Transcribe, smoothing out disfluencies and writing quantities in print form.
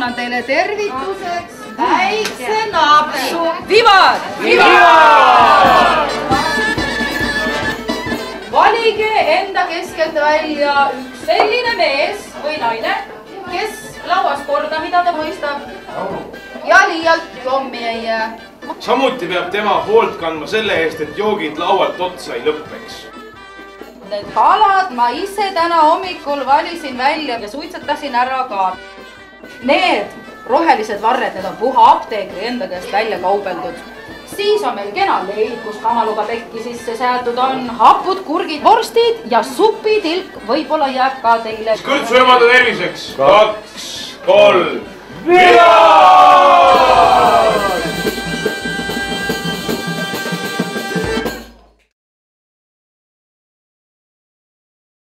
annan teile tervituseks väikse napsu. Vivad! Vivad! Valige enda keskelt välja üks selline mees või naine, kes lauas korda, mida ta mõistab ja liialt jommi ei jää. Samuti peab tema hoolt kandma selle eest, et joogid laualt otsa ei lõppeks. Need kalad ma ise täna hommikul valisin välja ja suitsetasin ära ka. Need rohelised varred, need on puha apteekri enda käest välja kaubeldud. Siis on meil kena leid, kus kanaluga pekki sisse säätud on, hapud, kurgid, vorstid ja supitilk võib-olla jääb ka teile. Kõltsu emade terviseks! 2, 3, viva!